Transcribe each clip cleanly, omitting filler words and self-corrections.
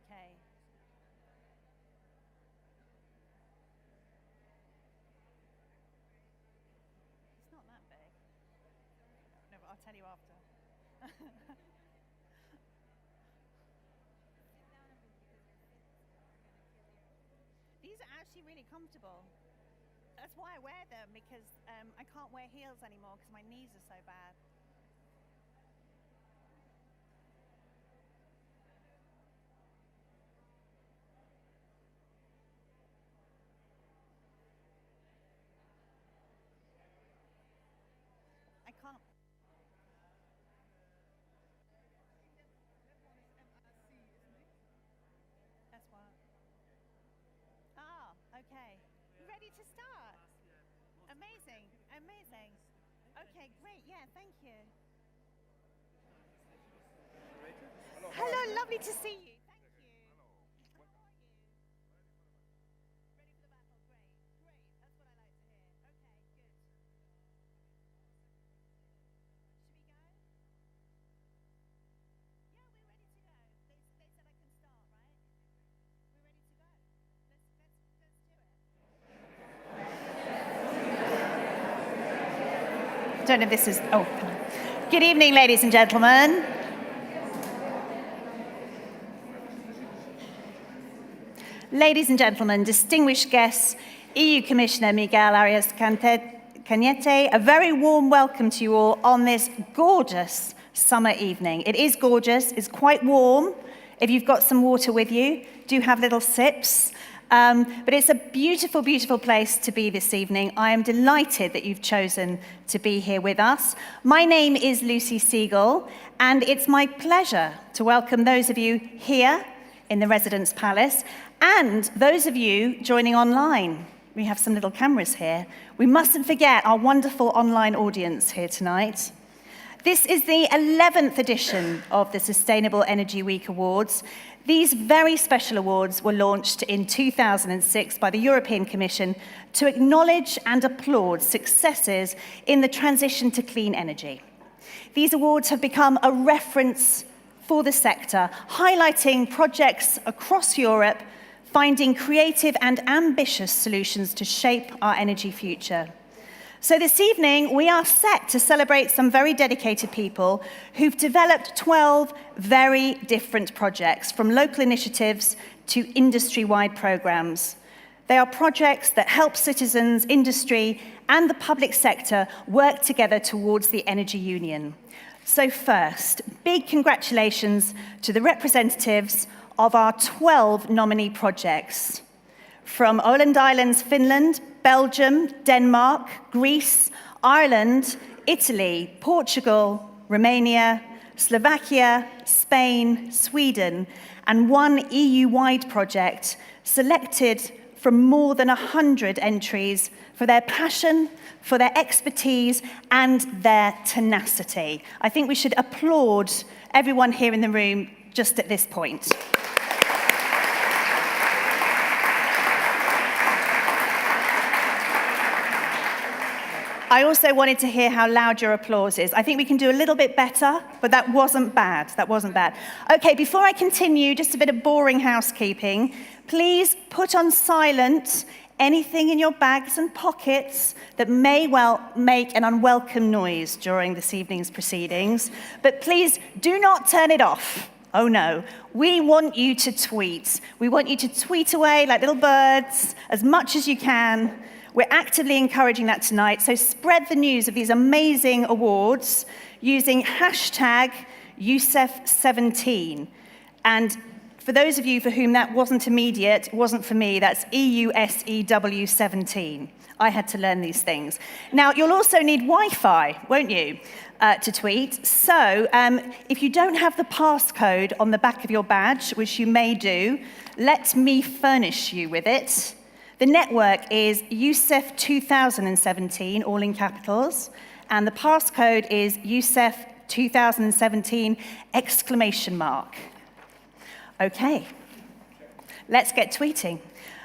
Okay. It's not that big. No, but I'll tell you after. These are actually really comfortable. That's why I wear them, because I can't wear heels anymore because my knees are so bad. I can't. That's what. Ah, okay. Ready to start? Amazing, amazing. Okay, great. Yeah, thank you. Hello, lovely to see you. Thank you. How are you? Ready for the battle? Great, great. That's what I like to hear. Okay, good. Should we go? Yeah, we're ready to go. They said I can start, right? We're ready to go. Let's do it. Don't know if this is. Oh, good evening, ladies and gentlemen. Ladies and gentlemen, distinguished guests, EU Commissioner Miguel Arias Cañete, a very warm welcome to you all on this gorgeous summer evening. It is gorgeous, it's quite warm. If you've got some water with you, do have little sips. But it's a beautiful, beautiful place to be this evening. I am delighted that you've chosen to be here with us. My name is Lucy Siegel, and it's my pleasure to welcome those of you here in the Residence Palace, and those of you joining online. We have some little cameras here. We mustn't forget our wonderful online audience here tonight. This is the 11th edition of the Sustainable Energy Week Awards. These very special awards were launched in 2006 by the European Commission to acknowledge and applaud successes in the transition to clean energy. These awards have become a reference for the sector, highlighting projects across Europe finding creative and ambitious solutions to shape our energy future. So this evening, we are set to celebrate some very dedicated people who've developed 12 very different projects, from local initiatives to industry-wide programs. They are projects that help citizens, industry, and the public sector work together towards the energy union. So first, big congratulations to the representatives of our 12 nominee projects. From Åland Islands, Finland, Belgium, Denmark, Greece, Ireland, Italy, Portugal, Romania, Slovakia, Spain, Sweden, and one EU-wide project selected from more than 100 entries for their passion, for their expertise, and their tenacity. I think we should applaud everyone here in the room just at this point. I also wanted to hear how loud your applause is. I think we can do a little bit better, but that wasn't bad. That wasn't bad. Okay, before I continue, just a bit of boring housekeeping. Please put on silent anything in your bags and pockets that may well make an unwelcome noise during this evening's proceedings. But please do not turn it off. Oh no, we want you to tweet. We want you to tweet away like little birds as much as you can. We're actively encouraging that tonight, so spread the news of these amazing awards using hashtag EUSEF17. And for those of you for whom that wasn't immediate, it wasn't for me, that's EUSEW17. I had to learn these things. Now, you'll also need Wi-Fi, won't you, to tweet. So if you don't have the passcode on the back of your badge, which you may do, let me furnish you with it. The network is EUSEF 2017, all in capitals, and the passcode is EUSEF 2017 ! Okay, let's get tweeting.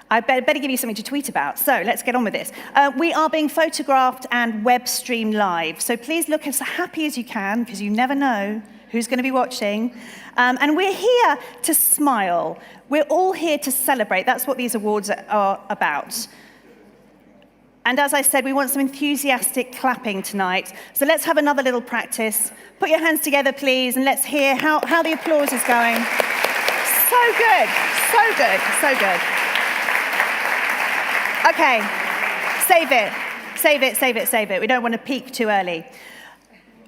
I better give you something to tweet about, so let's get on with this. We are being photographed and web streamed live, so please look as happy as you can, because you never know who's going to be watching. And we're here to smile. We're all here to celebrate. That's what these awards are about. And as I said, we want some enthusiastic clapping tonight. So let's have another little practice. Put your hands together, please, and let's hear how the applause is going. So good, so good, so good. Okay, save it, save it, save it, save it. We don't want to peak too early.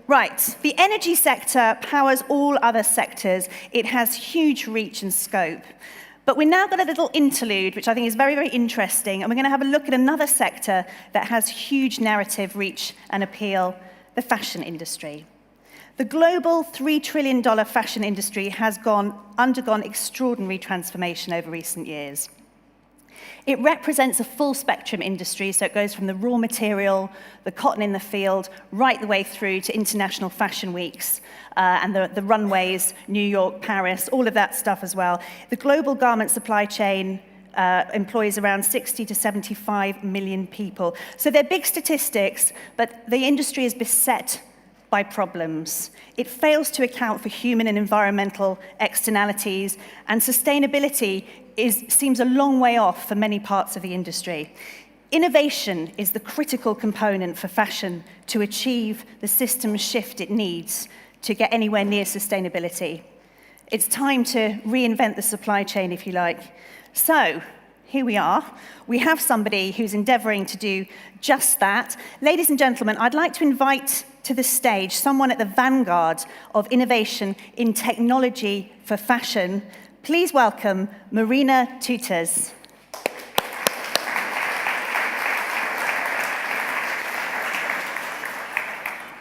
Right, the energy sector powers all other sectors. It has huge reach and scope. But we've now got a little interlude, which I think is very, very interesting, and we're going to have a look at another sector that has huge narrative reach and appeal, the fashion industry. The global $3 trillion fashion industry has undergone extraordinary transformation over recent years. It represents a full spectrum industry, so it goes from the raw material, the cotton in the field, right the way through to international fashion weeks and the runways, New York, Paris, all of that stuff as well. The global garment supply chain employs around 60 to 75 million people. So they're big statistics, but the industry is beset by problems. It fails to account for human and environmental externalities, and sustainability seems a long way off for many parts of the industry. Innovation is the critical component for fashion to achieve the system shift it needs to get anywhere near sustainability. It's time to reinvent the supply chain, if you like. So, here we are. We have somebody who's endeavoring to do just that. Ladies and gentlemen, I'd like to invite to the stage someone at the vanguard of innovation in technology for fashion. Please welcome Marina Tuters.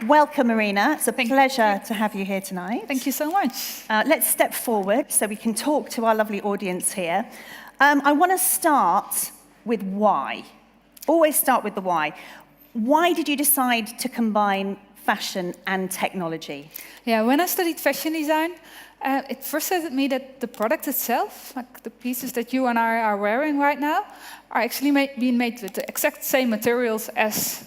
Welcome, Marina. It's a pleasure to have you here tonight. Thank you so much. Let's step forward so we can talk to our lovely audience here. I want to start with why. Always start with the why. Why did you decide to combine fashion and technology? Yeah, when I studied fashion design, it frustrated me that the product itself, like the pieces that you and I are wearing right now, are actually being made with the exact same materials as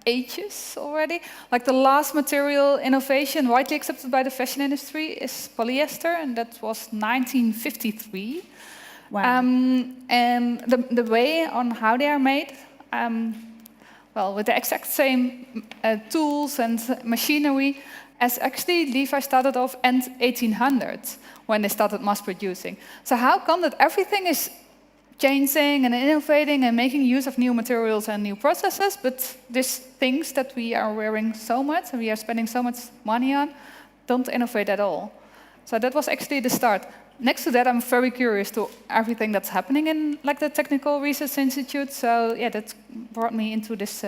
ages already. Like the last material innovation widely accepted by the fashion industry is polyester, and that was 1953. Wow. And the way on how they are made, well, with the exact same tools and machinery as actually Levi started off end 1800s when they started mass producing. So how come that everything is changing and innovating and making use of new materials and new processes, but these things that we are wearing so much and we are spending so much money on don't innovate at all? So that was actually the start. Next to that, I'm very curious to everything that's happening in like the Technical Research Institute. So yeah, that brought me into this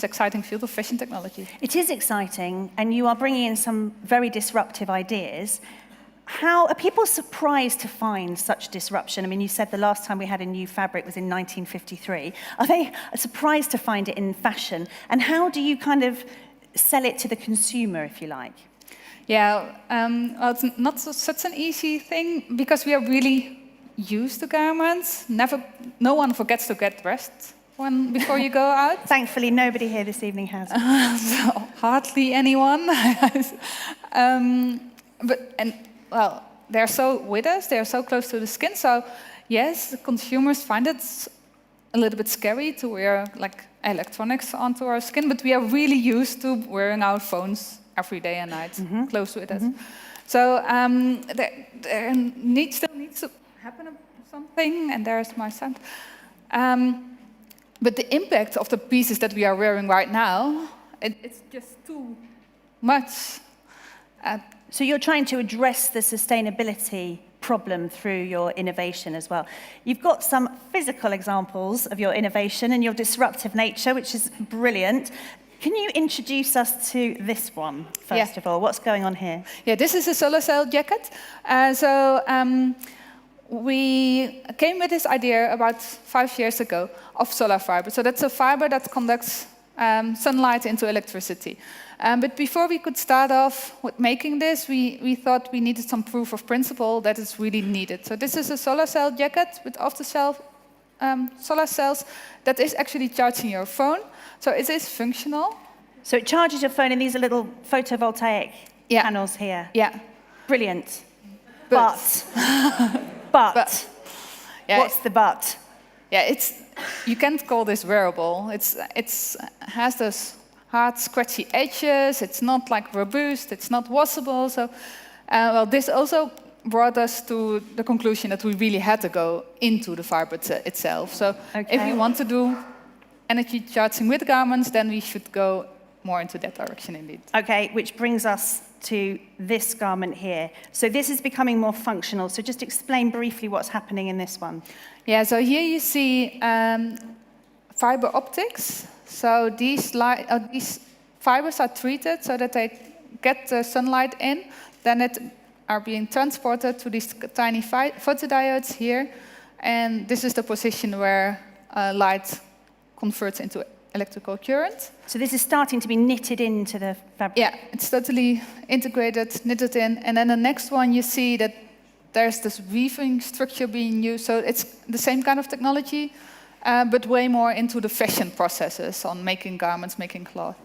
exciting field of fashion technology. It is exciting, and you are bringing in some very disruptive ideas. How are people surprised to find such disruption? I mean, you said the last time we had a new fabric was in 1953. Are they surprised to find it in fashion? And how do you kind of sell it to the consumer, if you like? Yeah, well, it's not such an easy thing because we are really used to garments. No one forgets to get dressed before you go out. Thankfully, nobody here this evening has. So, hardly anyone. Well, they're so with us, they're so close to the skin. So, yes, the consumers find it a little bit scary to wear like electronics onto our skin, but we are really used to wearing our phones every day and night, close with us. So there still needs to happen something, and there's my son. But the impact of the pieces that we are wearing right now, it's just too much. So you're trying to address the sustainability problem through your innovation as well. You've got some physical examples of your innovation and your disruptive nature, which is brilliant. Can you introduce us to this one, first of all? What's going on here? Yeah, this is a solar cell jacket. We came with this idea about 5 years ago of solar fiber. So that's a fiber that conducts sunlight into electricity. But before we could start off with making this, we thought we needed some proof of principle that is really needed. So this is a solar cell jacket with off-the-shelf solar cells that is actually charging your phone. So it is functional. So it charges your phone, and these are little photovoltaic Yeah. panels here. Yeah. Brilliant. But- But. Yeah, What's the but? yeah, you can't call this wearable. It's has those hard, scratchy edges. It's not like robust. It's not washable. So, well, this also brought us to the conclusion that we really had to go into the fiber itself. So, if we want to do energy charging with garments, then we should go more into that direction indeed. Okay, which brings us to this garment here. So this is becoming more functional. So just explain briefly what's happening in this one. Yeah, so here you see fiber optics. So these fibers are treated so that they get the sunlight in, then it are being transported to these tiny photodiodes here, and this is the position where light converts into electrical current. So this is starting to be knitted into the fabric. Yeah, it's totally integrated, knitted in, and then the next one you see that there's this weaving structure being used, so it's the same kind of technology, but way more into the fashion processes on making garments, making cloth.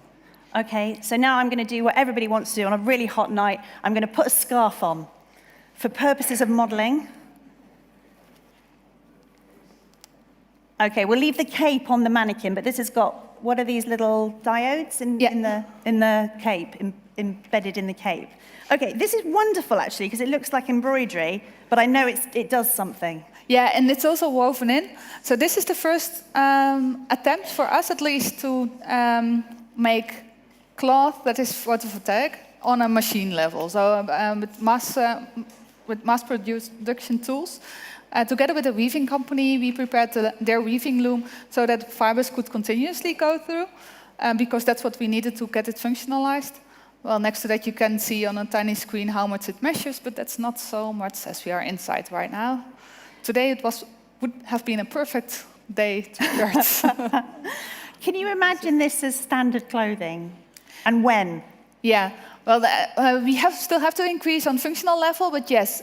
Okay, so now I'm going to do what everybody wants to do on a really hot night. I'm going to put a scarf on for purposes of modeling. Okay, we'll leave the cape on the mannequin, but this has got, what are these little diodes in the cape, embedded in the cape? Okay, this is wonderful actually, because it looks like embroidery, but I know it does something. Yeah, and it's also woven in. So this is the first attempt for us, at least, to make cloth that is photovoltaic on a machine level. So with mass production tools. Together with a weaving company, we prepared their weaving loom so that fibers could continuously go through, because that's what we needed to get it functionalized. Well, next to that, you can see on a tiny screen how much it measures, but that's not so much as we are inside right now. Today, would have been a perfect day to start. Can you imagine this as standard clothing? And when? Yeah, well, we still have to increase on functional level, but yes.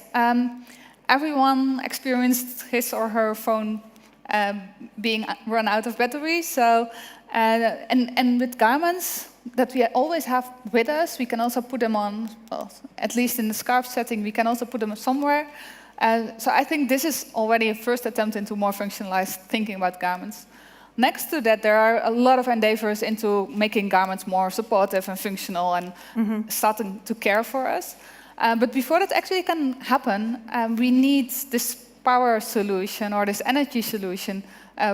Everyone experienced his or her phone being run out of battery. So, and with garments that we always have with us, we can also put them on, well, at least in the scarf setting, we can also put them somewhere. So I think this is already a first attempt into more functionalized thinking about garments. Next to that, there are a lot of endeavors into making garments more supportive and functional and starting to care for us. But before that actually can happen, we need this power solution or this energy solution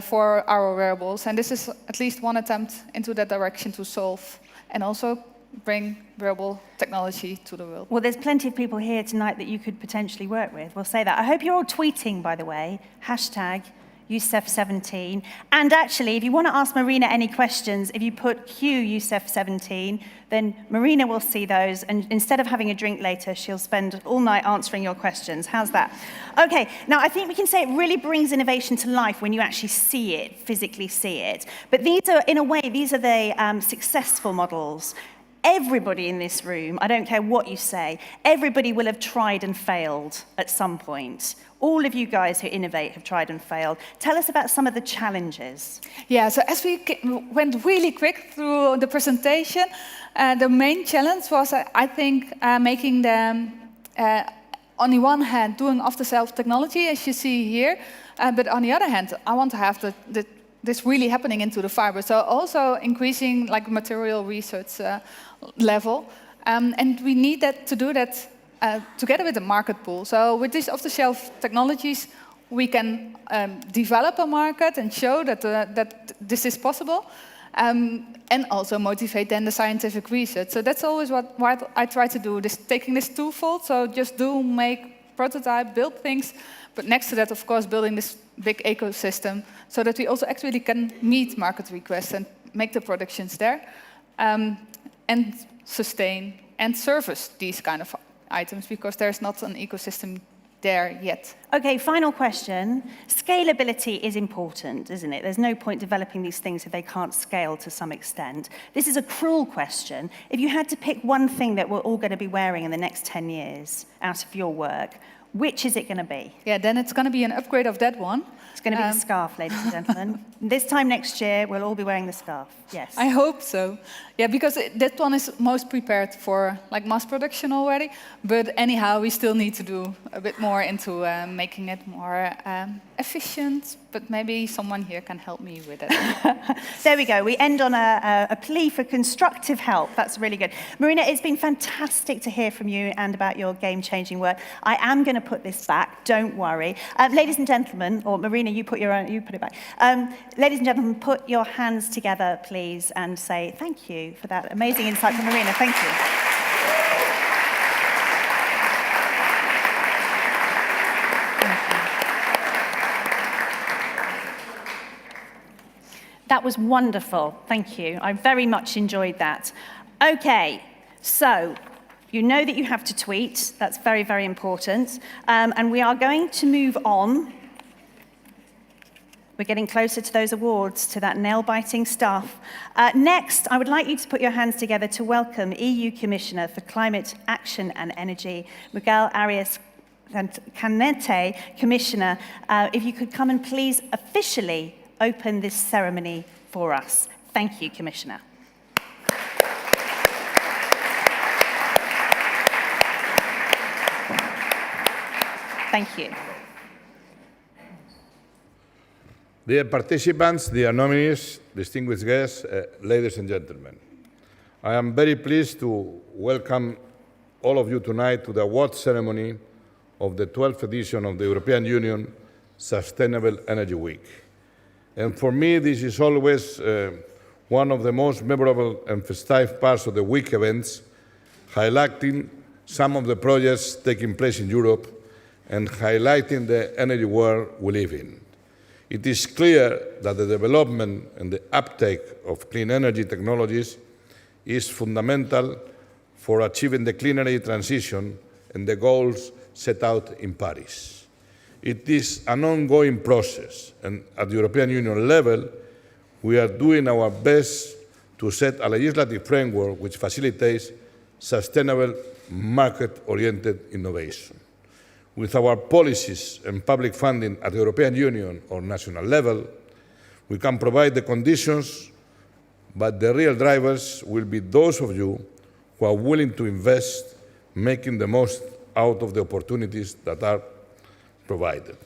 for our wearables. And this is at least one attempt into that direction to solve and also bring wearable technology to the world. Well, there's plenty of people here tonight that you could potentially work with. We'll say that. I hope you're all tweeting, by the way, #YouSEF17. And actually, if you want to ask Marina any questions, if you put YouSEF17, then Marina will see those, and instead of having a drink later, she'll spend all night answering your questions. How's that? Okay, now I think we can say it really brings innovation to life when you actually see it, physically see it. But these are, in a way, these are the successful models. Everybody in this room, I don't care what you say, everybody will have tried and failed at some point. All of you guys who innovate have tried and failed. Tell us about some of the challenges. Yeah, so as we went really quick through the presentation, the main challenge was, I think, making them, on the one hand, doing off-the-shelf technology, as you see here, but on the other hand, I want to have this really happening into the fiber. So also increasing like material research level. And we need that to do that together with the market pool. So with these off-the-shelf technologies, we can develop a market and show that this is possible, and also motivate then the scientific research. So that's always what I try to do, taking this twofold. So just make, prototype, build things, but next to that, of course, building this big ecosystem so that we also actually can meet market requests and make the productions there, and sustain and service these kind of items, because there's not an ecosystem there yet. Okay, final question. Scalability is important, isn't it? There's no point developing these things if they can't scale to some extent. This is a cruel question. If you had to pick one thing that we're all going to be wearing in the next 10 years out of your work, Which is it going to be? Yeah, then it's going to be an upgrade of that one. It's going to be the scarf, ladies and gentlemen. This time next year, we'll all be wearing the scarf. Yes. I hope so. Yeah, because that one is most prepared for like mass production already. But anyhow, we still need to do a bit more into making it more efficient. But maybe someone here can help me with it. There we go. We end on a plea for constructive help. That's really good. Marina, it's been fantastic to hear from you and about your game-changing work. I am going to put this back. Don't worry. Ladies and gentlemen, or Marina, you put it back. Ladies and gentlemen, put your hands together, please, and say thank you for that amazing insight from Marina. Thank you. That was wonderful. Thank you. I very much enjoyed that. Okay, so you know that you have to tweet. That's very, very important. And we are going to move on. We're getting closer to those awards, to that nail-biting stuff. Next, I would like you to put your hands together to welcome EU Commissioner for Climate Action and Energy, Miguel Arias Cañete. Commissioner, if you could come and please officially open this ceremony for us. Thank you, Commissioner. Thank you. Dear participants, dear nominees, distinguished guests, ladies and gentlemen, I am very pleased to welcome all of you tonight to the award ceremony of the 12th edition of the European Union Sustainable Energy Week. And for me, this is always one of the most memorable and festive parts of the week events, highlighting some of the projects taking place in Europe and highlighting the energy world we live in. It is clear that the development and the uptake of clean energy technologies is fundamental for achieving the clean energy transition and the goals set out in Paris. It is an ongoing process, and at the European Union level, we are doing our best to set a legislative framework which facilitates sustainable, market-oriented innovation. With our policies and public funding at the European Union or national level, we can provide the conditions, but the real drivers will be those of you who are willing to invest, making the most out of the opportunities that are provided.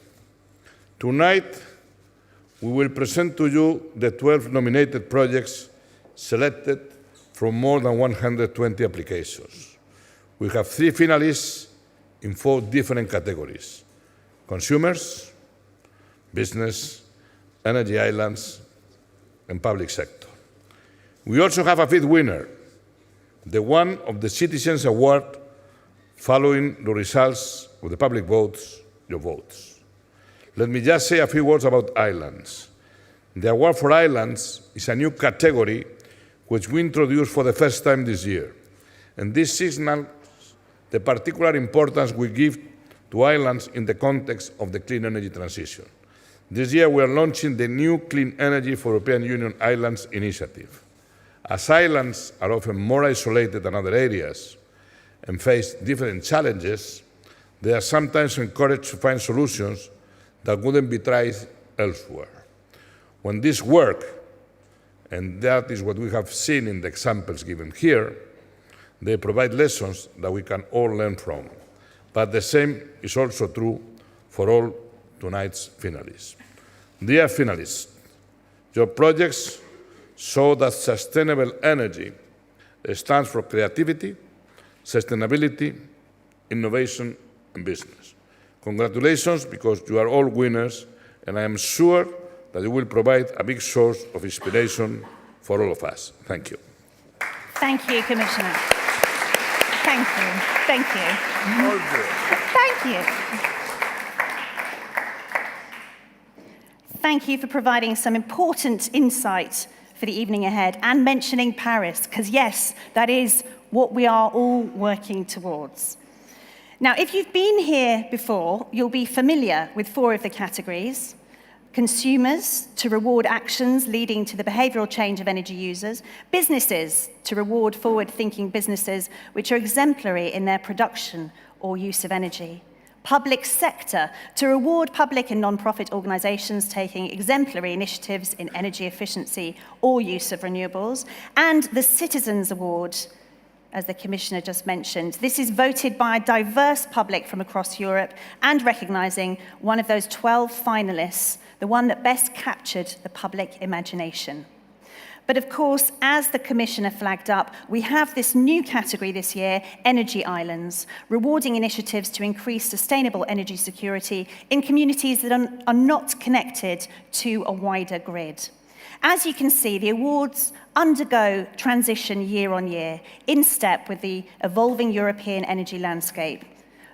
Tonight, we will present to you the 12 nominated projects selected from more than 120 applications. We have 3 finalists in 4 different categories: consumers, business, energy islands, and public sector. We also have a 5th winner, the one of the Citizens Award, following the results of the public votes, your votes. Let me just say a few words about islands. The award for islands is a new category which we introduced for the first time this year, and this signals the particular importance we give to islands in the context of the clean energy transition. This year we are launching the new Clean Energy for European Union Islands initiative. As islands are often more isolated than other areas and face different challenges, they are sometimes encouraged to find solutions that wouldn't be tried elsewhere. When this works, and that is what we have seen in the examples given here, they provide lessons that we can all learn from. But the same is also true for all tonight's finalists. Dear finalists, your projects show that sustainable energy stands for creativity, sustainability, innovation, and business. Congratulations, because you are all winners, and I am sure that you will provide a big source of inspiration for all of us. Thank you. Thank you, Commissioner. Thank you. Thank you. Thank you. Thank you for providing some important insight for the evening ahead and mentioning Paris, because yes, that is what we are all working towards. Now, if you've been here before, you'll be familiar with 4 of the categories: consumers, to reward actions leading to the behavioral change of energy users; businesses, to reward forward-thinking businesses which are exemplary in their production or use of energy; public sector to reward public and non-profit organisations taking exemplary initiatives in energy efficiency or use of renewables, and the Citizens Award, as the Commissioner just mentioned. This is voted by a diverse public from across Europe and recognising one of those 12 finalists, the one that best captured the public imagination. But of course, as the Commissioner flagged up, we have this new category this year, Energy Islands, rewarding initiatives to increase sustainable energy security in communities that are not connected to a wider grid. As you can see, the awards undergo transition year on year, in step with the evolving European energy landscape.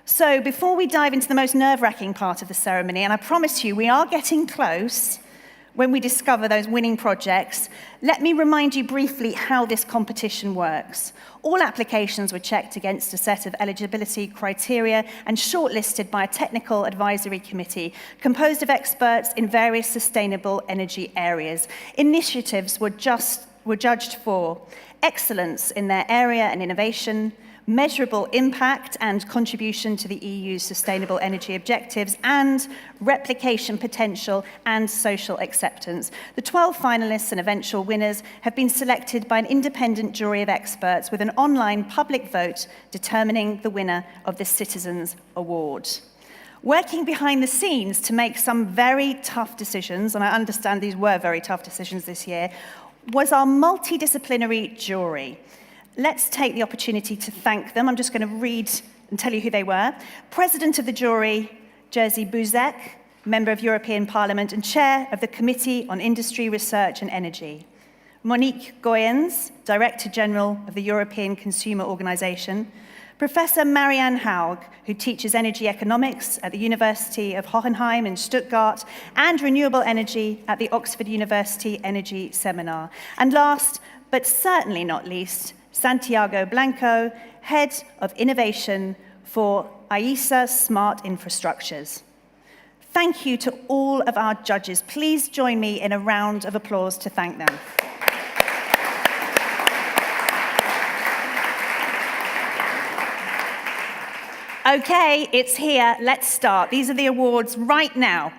So before we dive into the most nerve-wracking part of the ceremony, and I promise you we are getting close, when we discover those winning projects, let me remind you briefly how this competition works. All applications were checked against a set of eligibility criteria and shortlisted by a technical advisory committee composed of experts in various sustainable energy areas. Initiatives were judged for excellence in their area and innovation, measurable impact and contribution to the EU's sustainable energy objectives, and replication potential and social acceptance. The 12 finalists and eventual winners have been selected by an independent jury of experts with an online public vote determining the winner of the Citizens Award. Working behind the scenes to make some very tough decisions, and I understand these were very tough decisions this year, was our multidisciplinary jury. Let's take the opportunity to thank them. I'm just going to read and tell you who they were. President of the jury, Jerzy Buzek, Member of European Parliament and Chair of the Committee on Industry, Research and Energy. Monique Goyens, Director General of the European Consumer Organization. Professor Marianne Haug, who teaches energy economics at the University of Hohenheim in Stuttgart and renewable energy at the Oxford University Energy Seminar. And last, but certainly not least, Santiago Blanco, Head of Innovation for AISA Smart Infrastructures. Thank you to all of our judges. Please join me in a round of applause to thank them. Okay, it's here. Let's start. These are the awards right now.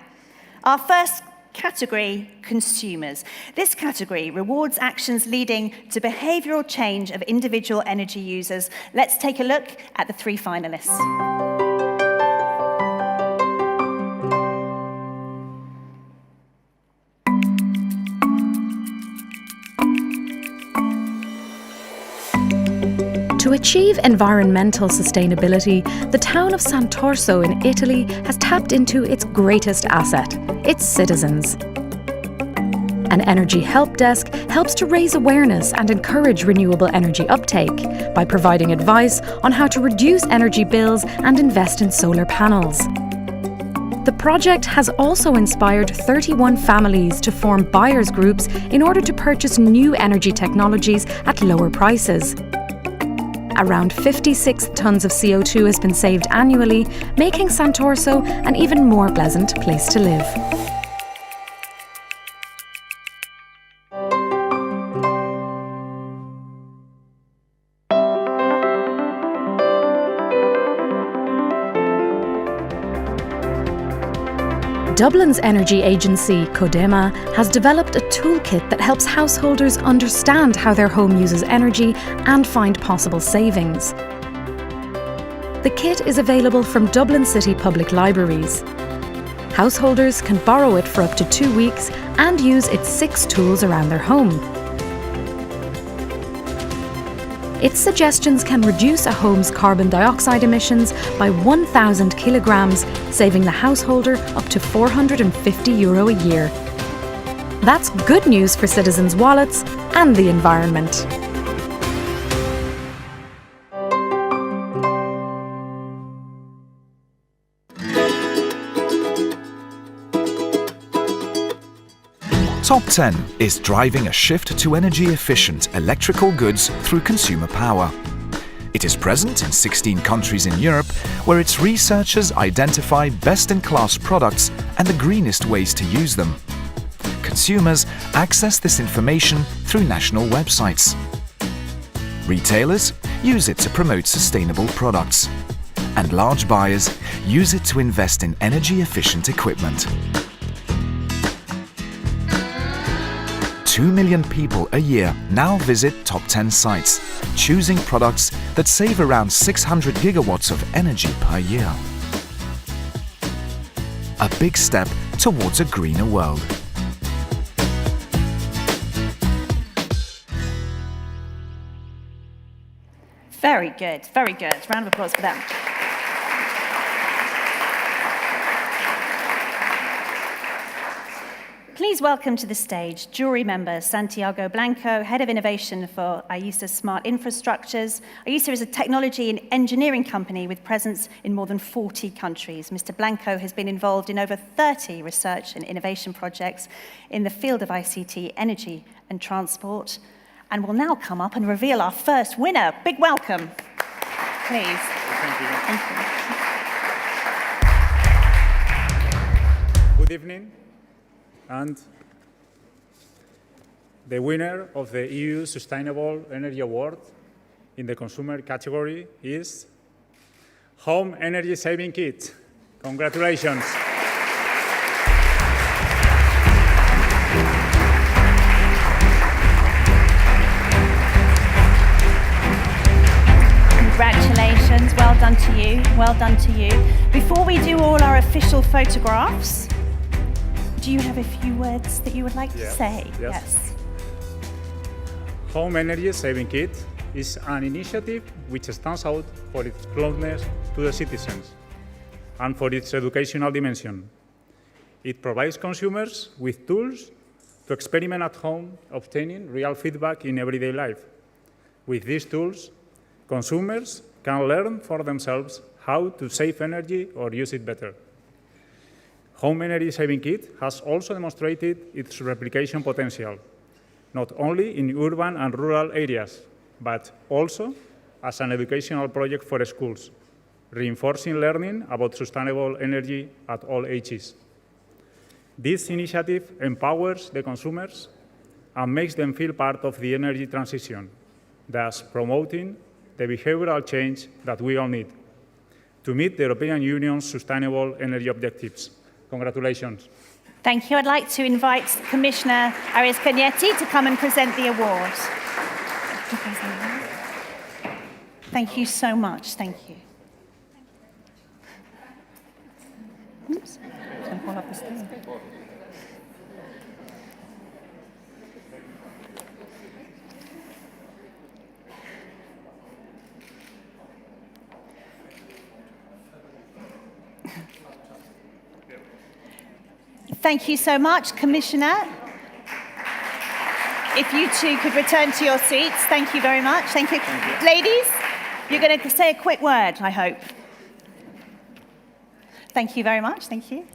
Our first category, consumers. This category rewards actions leading to behavioural change of individual energy users. Let's take a look at the 3 finalists. To achieve environmental sustainability, the town of Santorso in Italy has tapped into its greatest asset, its citizens. An energy help desk helps to raise awareness and encourage renewable energy uptake by providing advice on how to reduce energy bills and invest in solar panels. The project has also inspired 31 families to form buyers groups in order to purchase new energy technologies at lower prices. Around 56 tons of CO2 has been saved annually, making Santorso an even more pleasant place to live. Dublin's energy agency, Codema, has developed a toolkit that helps householders understand how their home uses energy and find possible savings. The kit is available from Dublin City Public Libraries. Householders can borrow it for up to 2 weeks and use its 6 tools around their home. Its suggestions can reduce a home's carbon dioxide emissions by 1,000 kilograms, saving the householder up to €450 a year. That's good news for citizens' wallets and the environment. Top 10 is driving a shift to energy-efficient electrical goods through consumer power. It is present in 16 countries in Europe, where its researchers identify best-in-class products and the greenest ways to use them. Consumers access this information through national websites. Retailers use it to promote sustainable products. and large buyers use it to invest in energy-efficient equipment. 2 million people a year now visit Top 10 sites, choosing products that save around 600 gigawatts of energy per year. A big step towards a greener world. Very good, very good. Round of applause for them. Please welcome to the stage jury member Santiago Blanco, Head of Innovation for IESA Smart Infrastructures. IESA is a technology and engineering company with presence in more than 40 countries. Mr. Blanco has been involved in over 30 research and innovation projects in the field of ICT, energy and transport, and will now come up and reveal our first winner. Big welcome, please. Thank you. Thank you. Good evening. And the winner of the EU Sustainable Energy Award in the consumer category is Home Energy Saving Kit. Congratulations. Congratulations, well done to you, well done to you. Before we do all our official photographs, do you have a few words that you would like to say? Yes. Home Energy Saving Kit is an initiative which stands out for its closeness to the citizens and for its educational dimension. It provides consumers with tools to experiment at home, obtaining real feedback in everyday life. With these tools, consumers can learn for themselves how to save energy or use it better. Home Energy Saving Kit has also demonstrated its replication potential, not only in urban and rural areas, but also as an educational project for schools, reinforcing learning about sustainable energy at all ages. This initiative empowers the consumers and makes them feel part of the energy transition, thus promoting the behavioral change that we all need to meet the European Union's sustainable energy objectives. Congratulations. Thank you. I'd like to invite Commissioner Arias Cañete to come and present the award. Thank you so much. Thank you. Oops. It's going to fall off the screen. Thank you so much, Commissioner. If you two could return to your seats, thank you very much. Thank you. Ladies, you're going to say a quick word, I hope. Thank you very much. Thank you.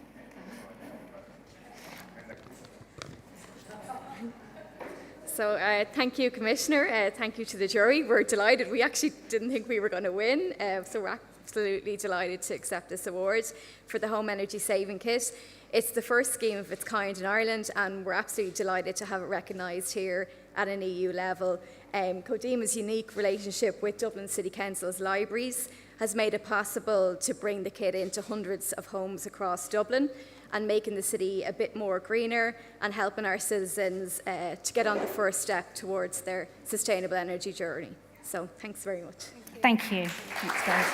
So thank you, Commissioner. Thank you to the jury. We're delighted. We actually didn't think we were going to win, so we're absolutely delighted to accept this award for the Home Energy Saving Kit. It's the first scheme of its kind in Ireland, and we're absolutely delighted to have it recognised here at an EU level. Codeema's unique relationship with Dublin City Council's libraries has made it possible to bring the kit into hundreds of homes across Dublin and making the city a bit more greener and helping our citizens to get on the first step towards their sustainable energy journey. So thanks very much. Thank you. Thanks, guys.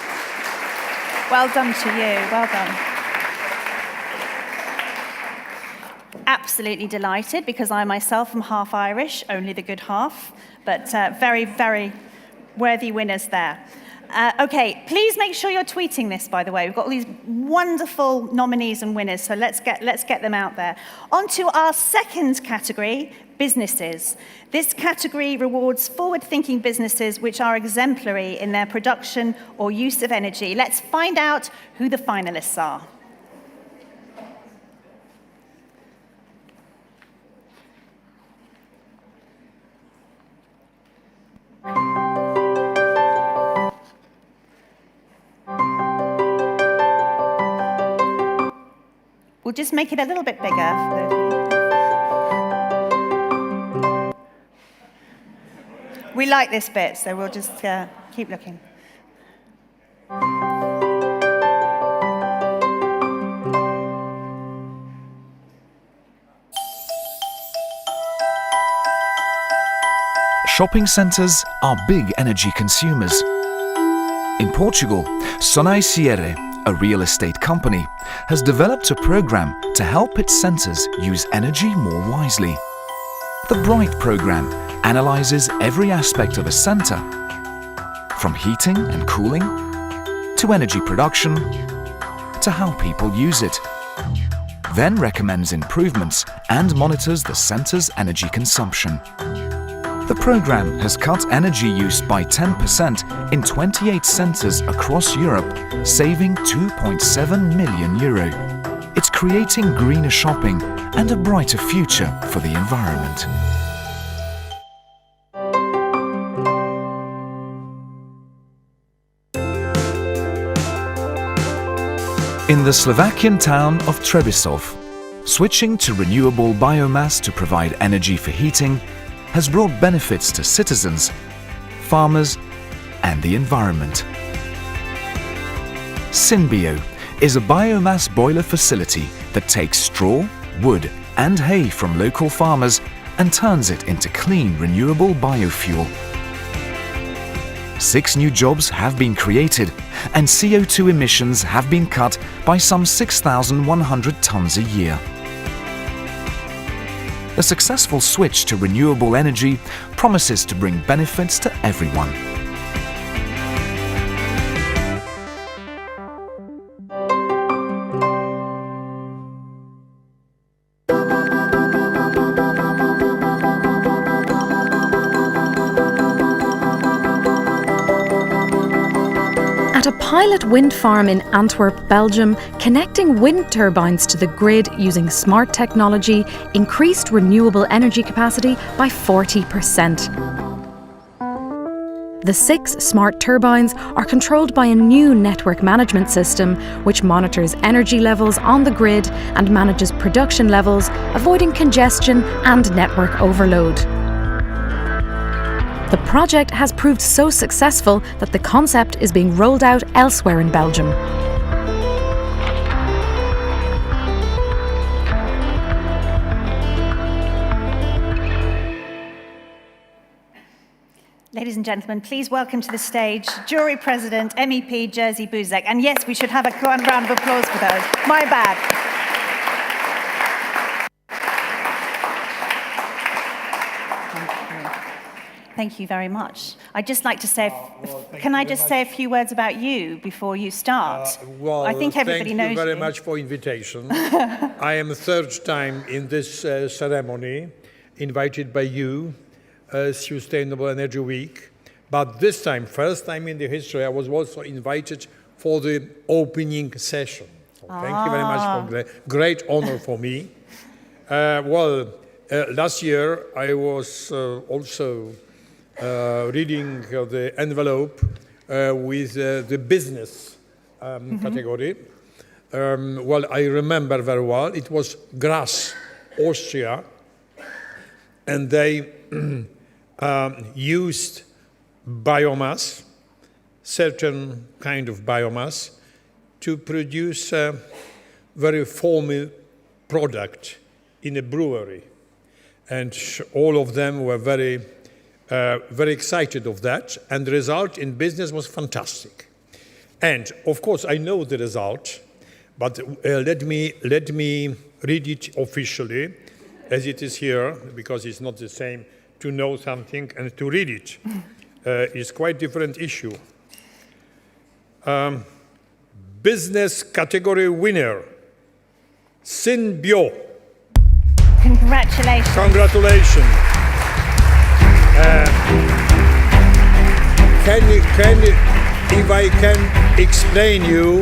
Well done to you. Well done. Absolutely delighted, because I myself am half Irish, only the good half, but very, very worthy winners there. Okay, please make sure you're tweeting this, by the way. We've got all these wonderful nominees and winners, so let's get them out there. On to our second category, businesses. This category rewards forward-thinking businesses which are exemplary in their production or use of energy. Let's find out who the finalists are. We'll just make it a little bit bigger. We like this bit, so we'll just keep looking. Shopping centres are big energy consumers. In Portugal, Sonai Sierre, a real estate company, has developed a program to help its centres use energy more wisely. The Bright program analyses every aspect of a centre, from heating and cooling, to energy production, to how people use it. Then recommends improvements and monitors the centre's energy consumption. The program has cut energy use by 10% in 28 centres across Europe, saving €2.7 million. It's creating greener shopping and a brighter future for the environment. In the Slovakian town of Trebisov, switching to renewable biomass to provide energy for heating has brought benefits to citizens, farmers, and the environment. Synbio is a biomass boiler facility that takes straw, wood, and hay from local farmers and turns it into clean, renewable biofuel. 6 new jobs have been created, and CO2 emissions have been cut by some 6,100 tons a year. The successful switch to renewable energy promises to bring benefits to everyone. At a pilot wind farm in Antwerp, Belgium, connecting wind turbines to the grid using smart technology increased renewable energy capacity by 40%. The 6 smart turbines are controlled by a new network management system which monitors energy levels on the grid and manages production levels, avoiding congestion and network overload. The project has proved so successful that the concept is being rolled out elsewhere in Belgium. Ladies and gentlemen, please welcome to the stage Jury President MEP Jerzy Buzek. And yes, we should have a round of applause for those. My bad. Thank you very much. I'd just like to say, can I just say a few words about you before you start? I think everybody knows you. Thank you very much for invitation. I am the 3rd time in this ceremony, invited by you, Sustainable Energy Week. But this time, first time in the history, I was also invited for the opening session. So thank you very much for the great honor for me. Last year, I was also reading the envelope with the business category. I remember very well. It was Graz, Austria, and they used biomass, certain kind of biomass, to produce a very formal product in a brewery. And all of them were very excited of that, and the result in business was fantastic. And of course, I know the result, but let me read it officially, as it is here, because it's not the same to know something and to read it. It's quite different issue. Business category winner, Synbio. Congratulations. Congratulations. If I can explain you,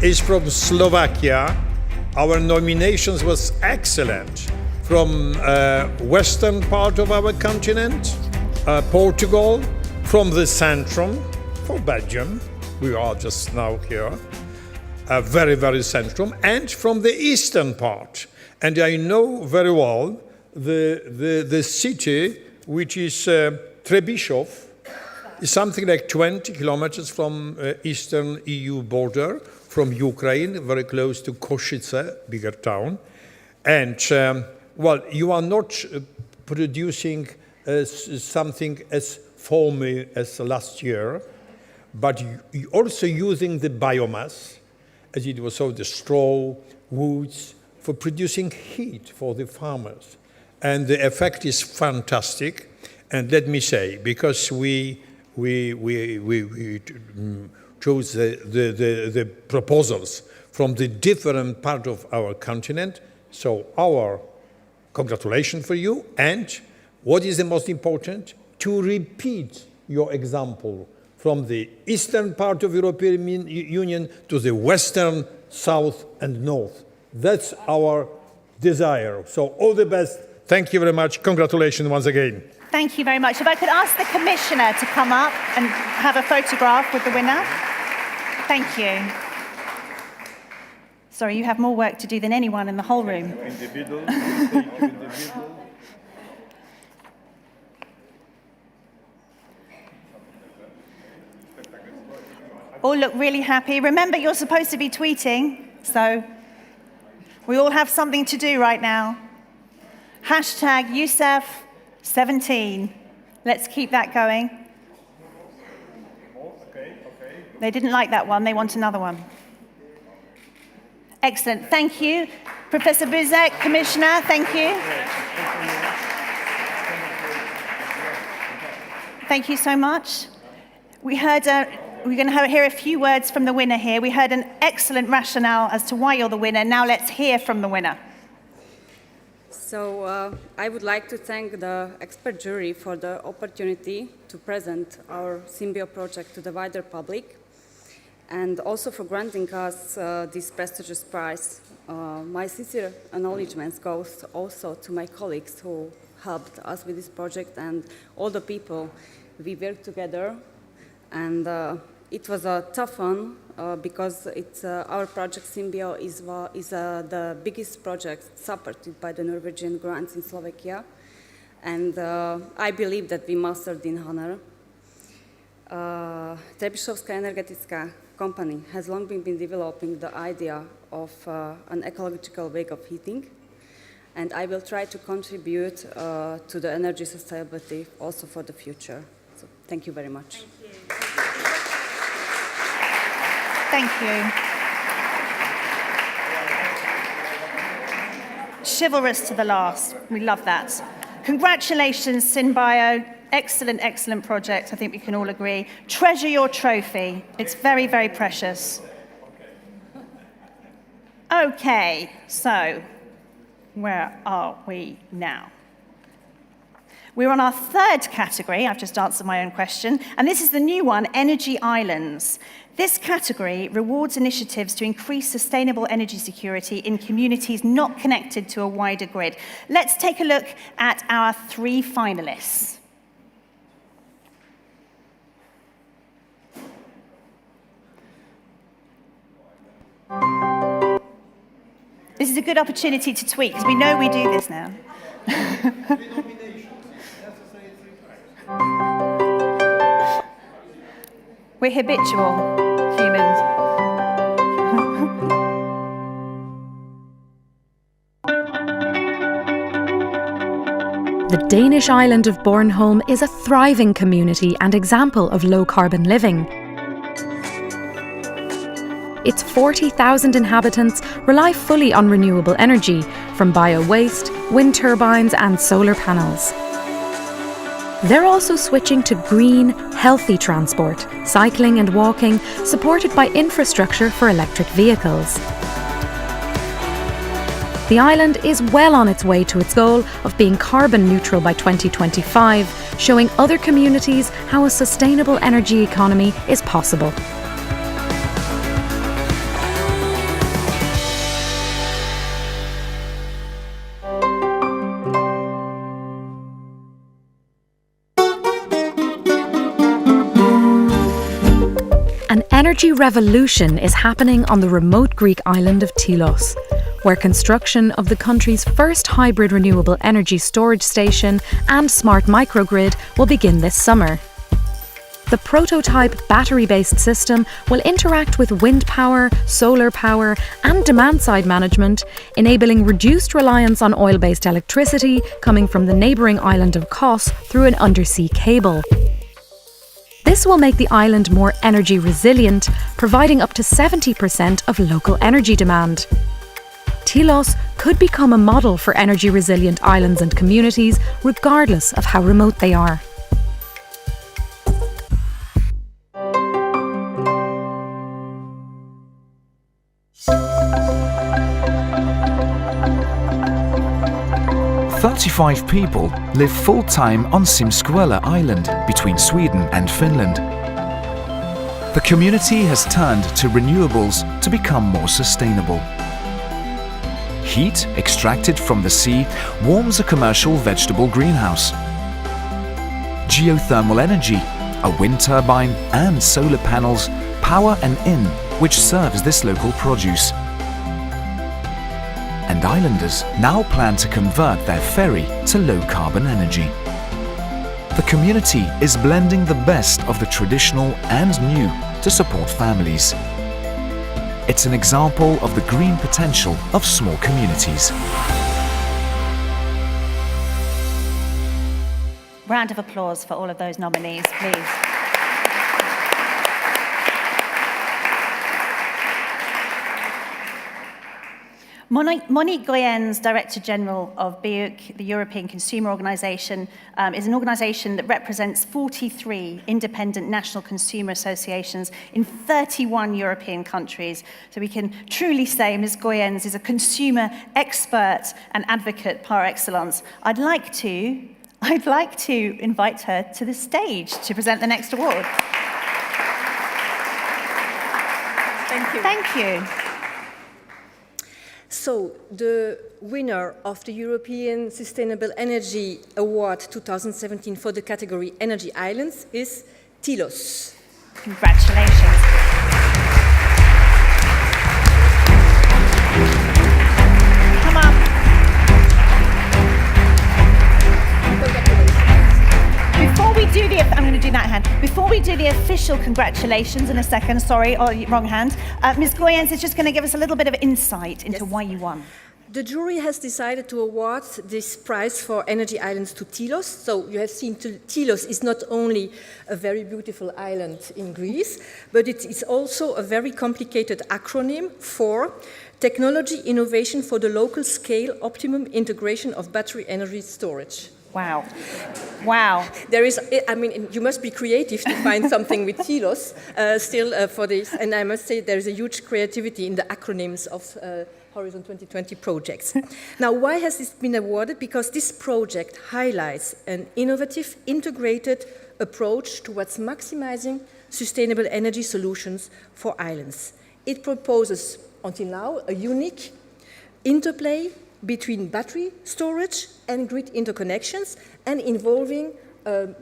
is from Slovakia. Our nominations was excellent. From western part of our continent, Portugal, from the centrum, for Belgium, we are just now here, very, very centrum, and from the eastern part. And I know very well the city, which is Trebišov, is something like 20 kilometers from eastern EU border, from Ukraine, very close to Košice, bigger town. And, you are not producing something as foamy as last year, but also using the biomass, as it was so the straw, woods, for producing heat for the farmers. And the effect is fantastic. And let me say, because we chose the proposals from the different part of our continent, so our congratulations for you. And what is the most important? To repeat your example from the eastern part of European Union to the western, south and north. That's our desire. So all the best. Thank you very much. Congratulations once again. Thank you very much. If I could ask the Commissioner to come up and have a photograph with the winner. Thank you. Sorry, you have more work to do than anyone in the whole room. All look really happy. Remember, you're supposed to be tweeting, so we all have something to do right now. Hashtag Youssef17. Let's keep that going. They didn't like that one. They want another one. Excellent. Thank you. Professor Buzek, Commissioner, thank you. Thank you so much. We heard, we're going to hear a few words from the winner here. We heard an excellent rationale as to why you're the winner. Now let's hear from the winner. So I would like to thank the expert jury for the opportunity to present our Symbio project to the wider public, and also for granting us this prestigious prize. My sincere acknowledgements goes also to my colleagues who helped us with this project and all the people we worked together. And it was a tough one because it's our project Symbio is the biggest project supported by the Norwegian grants in Slovakia, and I believe that we mastered in honor. Trebišovská energetická company has long been developing the idea of an ecological way of heating, and I will try to contribute to the energy sustainability also for the future. So thank you very much. Thank you. Chivalrous to the last. We love that. Congratulations, Symbio. Excellent, excellent project. I think we can all agree. Treasure your trophy. It's very, very precious. Okay, so where are we now? We're on our third category. I've just answered my own question. And this is the new one, Energy Islands. This category rewards initiatives to increase sustainable energy security in communities not connected to a wider grid. Let's take a look at our three finalists. This is a good opportunity to tweet, because we know we do this now. We're habitual humans. The Danish island of Bornholm is a thriving community and example of low-carbon living. Its 40,000 inhabitants rely fully on renewable energy from bio-waste, wind turbines and solar panels. They're also switching to green, healthy transport, cycling and walking, supported by infrastructure for electric vehicles. The island is well on its way to its goal of being carbon neutral by 2025, showing other communities how a sustainable energy economy is possible. An energy revolution is happening on the remote Greek island of Tilos, where construction of the country's first hybrid renewable energy storage station and smart microgrid will begin this summer. The prototype battery-based system will interact with wind power, solar power and demand-side management, enabling reduced reliance on oil-based electricity coming from the neighbouring island of Kos through an undersea cable. This will make the island more energy resilient, providing up to 70% of local energy demand. Tilos could become a model for energy resilient islands and communities, regardless of how remote they are. "35 people live full-time on Simskuela Island between Sweden and Finland. The community has turned to renewables to become more sustainable. Heat extracted from the sea warms a commercial vegetable greenhouse. Geothermal energy, a wind turbine and solar panels power an inn which serves this local produce. And islanders now plan to convert their ferry to low-carbon energy. The community is blending the best of the traditional and new to support families. It's an example of the green potential of small communities. Round of applause for all of those nominees, please. Monique Goyens, Director General of BEUC, the European Consumer Organisation, is an organisation that represents 43 independent national consumer associations in 31 European countries. So we can truly say Ms. Goyens is a consumer expert and advocate par excellence. I'd like to invite her to the stage to present the next award. Thank you. Thank you. So, the winner of the European Sustainable Energy Award 2017 for the category Energy Islands is Tilos. Congratulations. Come on. Before we do I'm going to do that hand. Before we do the official congratulations in a second, sorry, wrong hand, Ms. Goyens is just going to give us a little bit of insight into why you won. The jury has decided to award this prize for Energy Islands to Tilos. So you have seen Tilos is not only a very beautiful island in Greece, but it is also a very complicated acronym for Technology Innovation for the Local Scale Optimum Integration of Battery Energy Storage. Wow. Wow. There is, I mean, you must be creative to find something with Tilos still for this. And I must say there is a huge creativity in the acronyms of Horizon 2020 projects. Now, why has this been awarded? Because this project highlights an innovative, integrated approach towards maximizing sustainable energy solutions for islands. It proposes, until now, a unique interplay between battery storage and grid interconnections and involving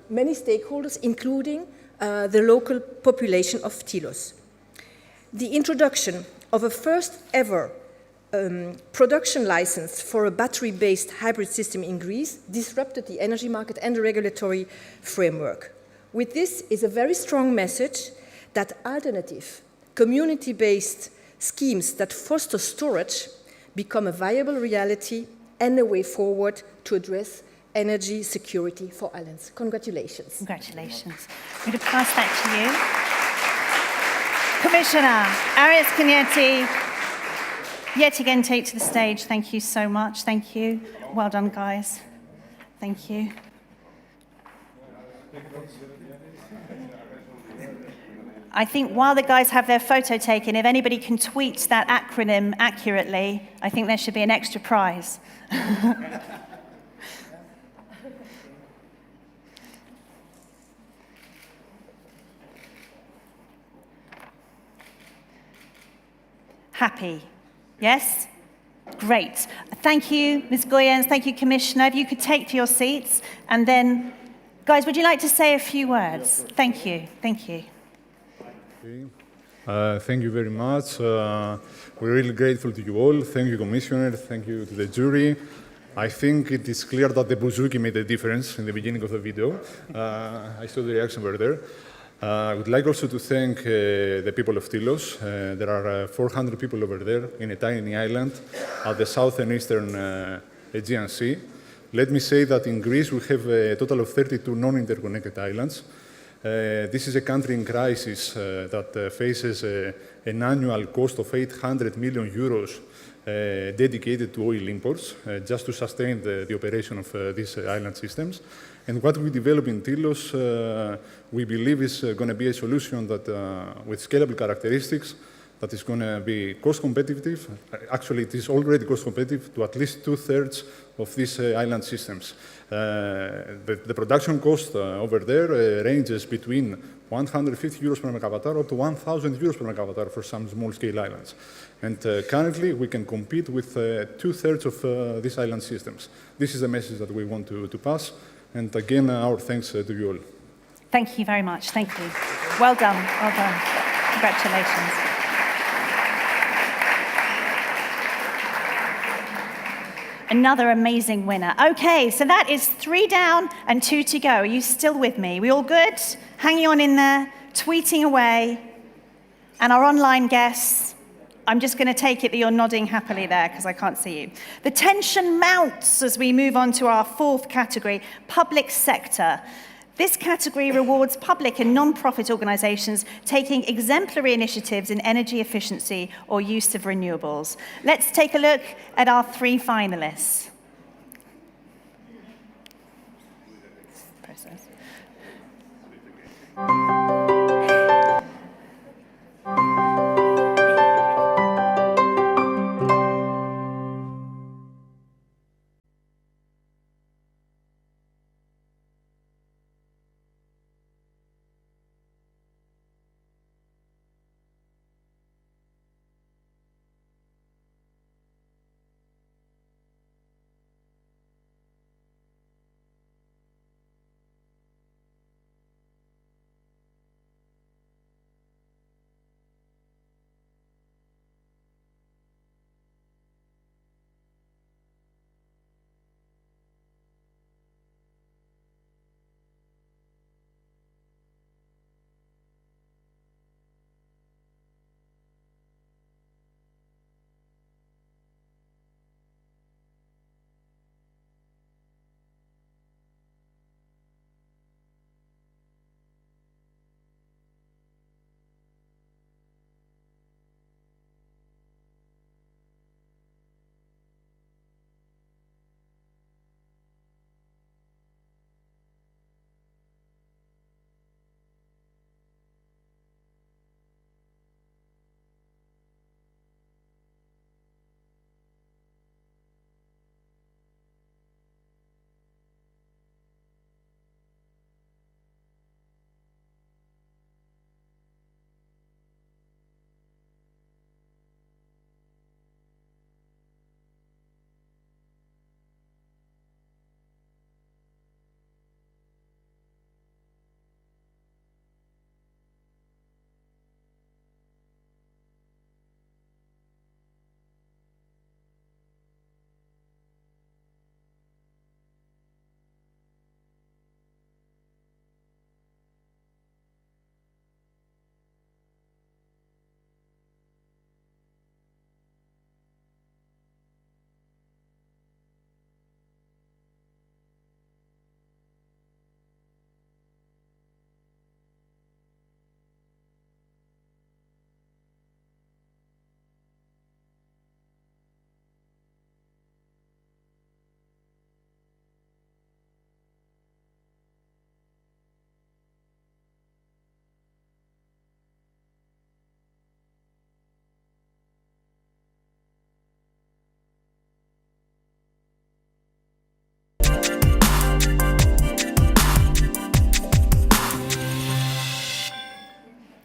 many stakeholders, including the local population of Tilos. The introduction of a first ever production license for a battery-based hybrid system in Greece disrupted the energy market and the regulatory framework. With this is a very strong message that alternative, community-based schemes that foster storage become a viable reality and a way forward to address energy security for islands. Congratulations. Congratulations. I'm going to pass that to you. Commissioner Arias Cañete, yet again take to the stage. Thank you so much. Thank you. Well done, guys. Thank you. I think while the guys have their photo taken, if anybody can tweet that acronym accurately, I think there should be an extra prize. Happy? Yes? Great. Thank you, Ms. Goyens. Thank you, Commissioner. If you could take to your seats. And then, guys, would you like to say a few words? Thank you. Thank you. Thank you very much. We're really grateful to you all. Thank you, Commissioner. Thank you to the jury. I think it is clear that the bouzouki made a difference in the beginning of the video. I saw the reaction over there. I would like also to thank the people of Tylos. There are 400 people over there in a tiny island at the southern eastern Aegean Sea. Let me say that in Greece we have a total of 32 non-interconnected islands. This is a country in crisis that faces an annual cost of 800 million euros dedicated to oil imports, just to sustain the operation of these island systems. And what we develop in Tylos, we believe is going to be a solution that, with scalable characteristics, that is going to be cost competitive. Actually, it is already cost competitive to at least 2/3 of these island systems. The production cost over there ranges between 150 euros per megawatt-hour up to 1,000 euros per megawatt-hour for some small-scale islands. And currently, we can compete with 2/3 of these island systems. This is the message that we want to pass. And again, our thanks to you all. Thank you very much. Thank you. Well done. Well done. Congratulations. Another amazing winner. Okay, so that is 3 down and 2 to go. Are you still with me? We all good? Hanging on in there, tweeting away. And our online guests, I'm just going to take it that you're nodding happily there because I can't see you. The tension mounts as we move on to our 4th category, public sector. This category rewards public and non-profit organizations taking exemplary initiatives in energy efficiency or use of renewables. Let's take a look at our 3 finalists.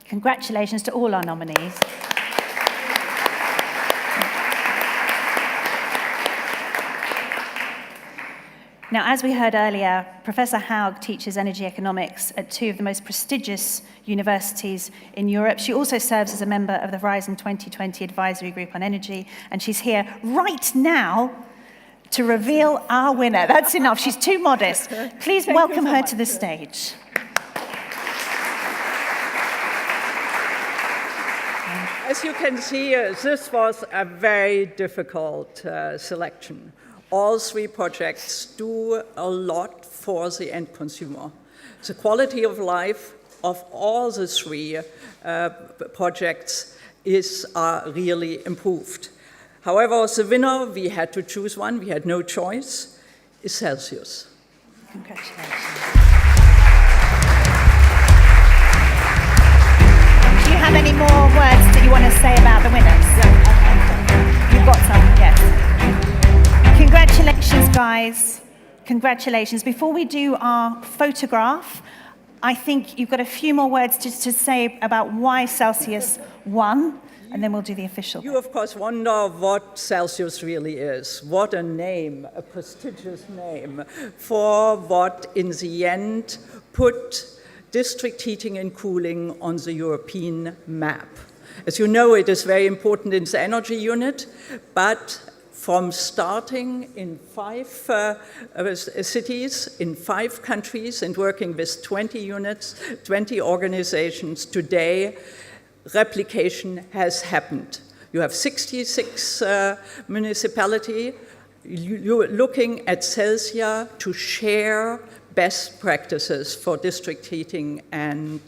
Congratulations to all our nominees. Now, as we heard earlier, Professor Haug teaches energy economics at 2 of the most prestigious universities in Europe. She also serves as a member of the Horizon 2020 Advisory Group on Energy, and she's here right now to reveal our winner. That's enough. She's too modest. Please welcome her to the stage. As you can see, this was a very difficult selection. All three projects do a lot for the end consumer. The quality of life of all the three projects is really improved. However, the winner, we had to choose one, we had no choice, is Celsius. Congratulations. Do you have any more words that you want to say about the winners? You've got some, yes. Congratulations, guys. Congratulations. Before we do our photograph, I think you've got a few more words to say about why Celsius won, and then we'll do the official. You, of course, wonder what Celsius really is. What a name, a prestigious name, for what, in the end, put district heating and cooling on the European map. As you know, it is very important in the energy unit, but from starting in 5 cities, in 5 countries, and working with 20 units, 20 organizations, today, replication has happened. You have 66 municipalities. You're looking at Celsia to share best practices for district heating and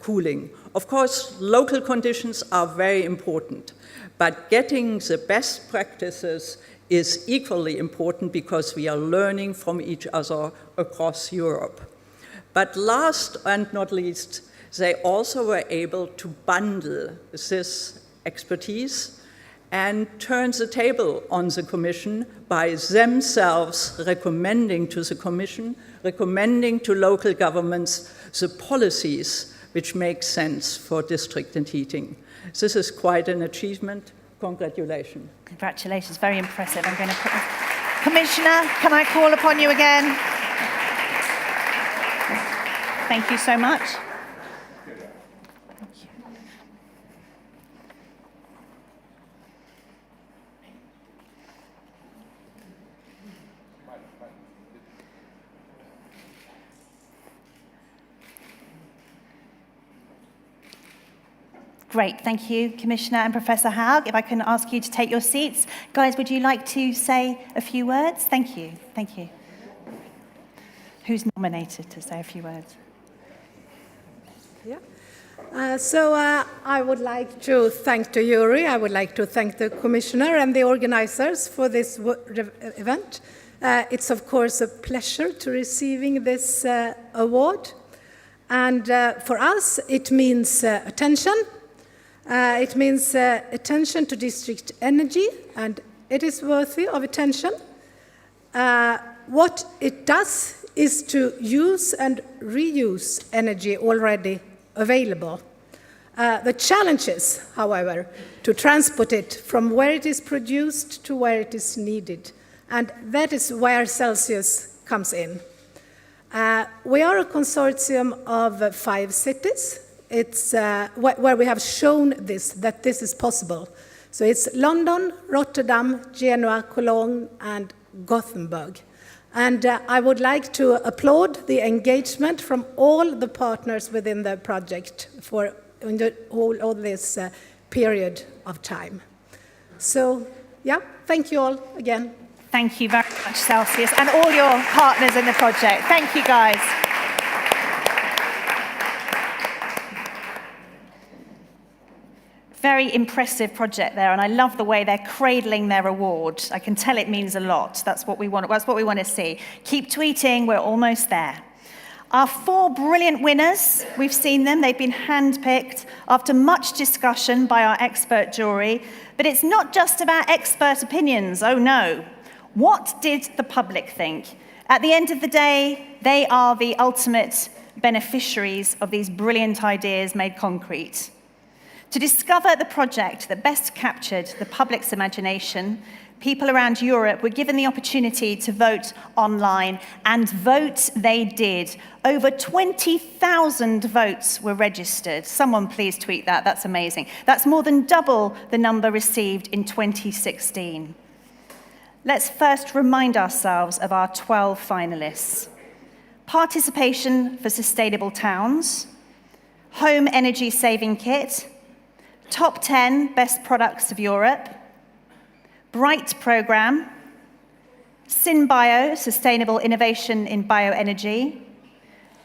cooling. Of course, local conditions are very important, but getting the best practices is equally important because we are learning from each other across Europe. But last and not least, they also were able to bundle this expertise and turn the table on the Commission by themselves recommending to the Commission, recommending to local governments the policies which make sense for district and heating. This is quite an achievement. Congratulations. Congratulations, very impressive. I'm going to put this. Commissioner, can I call upon you again? Thank you so much. Great, thank you, Commissioner and Professor Haug. If I can ask you to take your seats. Guys, would you like to say a few words? Thank you, thank you. Who's nominated to say a few words? Yeah. I would like to thank the jury. I would like to thank the Commissioner and the organizers for this event. It's, of course, a pleasure to receiving this award. And for us, it means attention. It means attention to district energy, and it is worthy of attention. What it does is to use and reuse energy already available. The challenges, however, to transport it from where it is produced to where it is needed, and that is where Celsius comes in. We are a consortium of 5 cities. It's where we have shown that this is possible. So it's London, Rotterdam, Genoa, Cologne, and Gothenburg. And I would like to applaud the engagement from all the partners within the project for all this period of time. So, yeah, thank you all again. Thank you very much, Celsius, and all your partners in the project. Thank you, guys. Very impressive project there, and I love the way they're cradling their award. I can tell it means a lot. That's what we want. That's what we want to see. Keep tweeting. We're almost there. Our 4 brilliant winners, we've seen them. They've been handpicked after much discussion by our expert jury. But it's not just about expert opinions. Oh, no. What did the public think? At the end of the day, they are the ultimate beneficiaries of these brilliant ideas made concrete. To discover the project that best captured the public's imagination, people around Europe were given the opportunity to vote online, and vote they did. Over 20,000 votes were registered. Someone please tweet that, that's amazing. That's more than double the number received in 2016. Let's first remind ourselves of our 12 finalists. Participation for Sustainable Towns, Home Energy Saving Kit, Top 10 Best Products of Europe, BRIGHT Programme, SynBio, Sustainable Innovation in Bioenergy,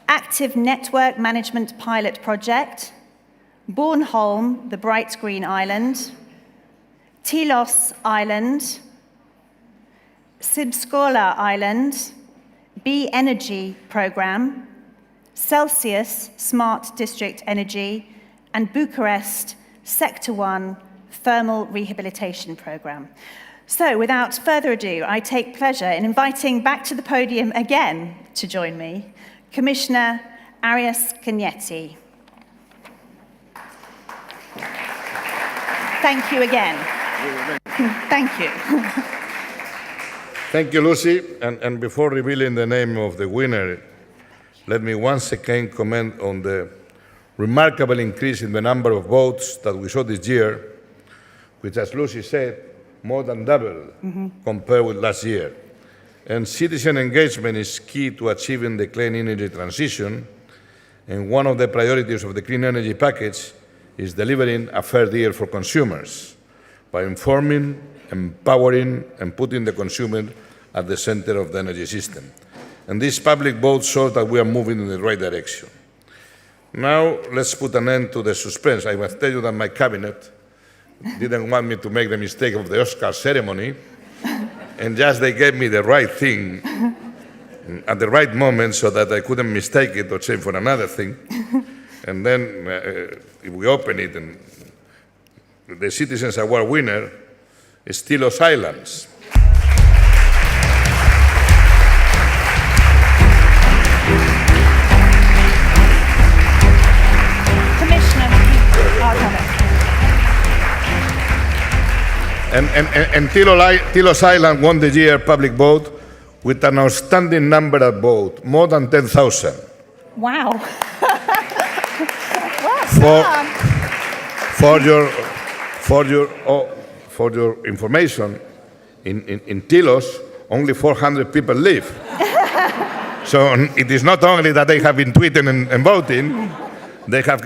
Active Network Management Pilot Project, Bornholm, the Bright Green Island, Tilos Island, Sibskola Island, B Energy Programme, Celsius Smart District Energy, and Bucharest Sector 1 Thermal Rehabilitation Programme. So, without further ado, I take pleasure in inviting back to the podium again to join me, Commissioner Arias Cañete. Thank you again. Thank you. Thank you, Lucy. And before revealing the name of the winner, let me once again comment on the remarkable increase in the number of votes that we saw this year, which, as Lucy said, more than double compared with last year. And citizen engagement is key to achieving the clean energy transition, and one of the priorities of the clean energy package is delivering a fair deal for consumers by informing, empowering, and putting the consumer at the center of the energy system. And this public vote shows that we are moving in the right direction. Now, let's put an end to the suspense. I must tell you that my cabinet didn't want me to make the mistake of the Oscar ceremony, and just they gave me the right thing at the right moment so that I couldn't mistake it or change for another thing. And then if we open it, and the Citizens Award winner is Tilos Islands. And Tilos Island won the year public vote with an outstanding number of votes, more than 10,000. Wow. For your information, in Tilos, only 400 people live. So it is not only that they have been tweeting and voting, they have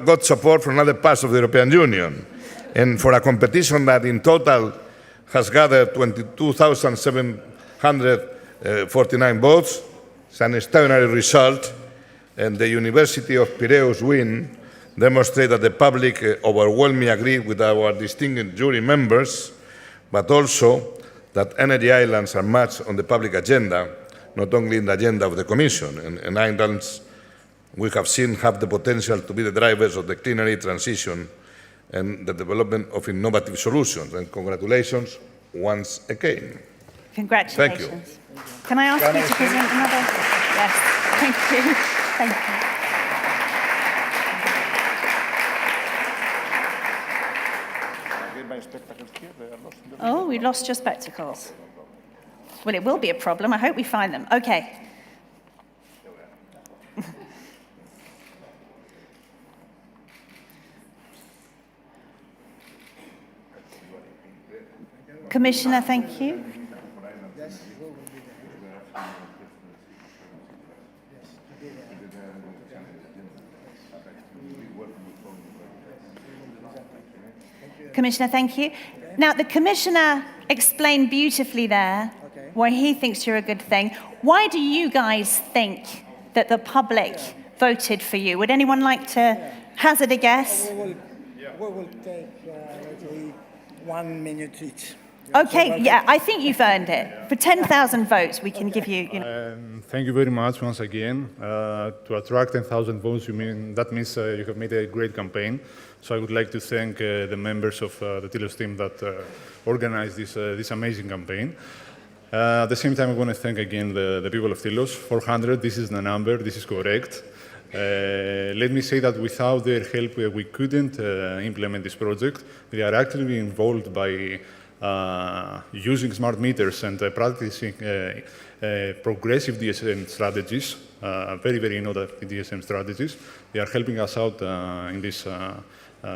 got support from other parts of the European Union. And for a competition that in total has gathered 22,749 votes, it's an extraordinary result. And the University of Piraeus win demonstrates that the public overwhelmingly agreed with our distinguished jury members, but also that energy islands are much on the public agenda, not only in the agenda of the Commission. And islands, we have seen, have the potential to be the drivers of the clean energy transition and the development of innovative solutions. And congratulations once again. Congratulations. Thank you. Can I ask you to present another? Yes. Thank you. Thank you. Oh, we lost your spectacles. Well, it will be a problem. I hope we find them. Okay. Commissioner, thank you. Commissioner, thank you. Now, the Commissioner explained beautifully there why he thinks you're a good thing. Why do you guys think that the public voted for you? Would anyone like to hazard a guess? We will take 1 minute each. Okay, yeah, I think you've earned it. For 10,000 votes, we can give you... Thank you very much once again. To attract 10,000 votes, that means you have made a great campaign. So I would like to thank the members of the Tilos team that organized this amazing campaign. At the same time, I want to thank again the people of Tilos. 400, this is the number, this is correct. Let me say that without their help, we couldn't implement this project. They are actively involved by using smart meters and practicing progressive DSM strategies, very, very innovative DSM strategies. They are helping us out in this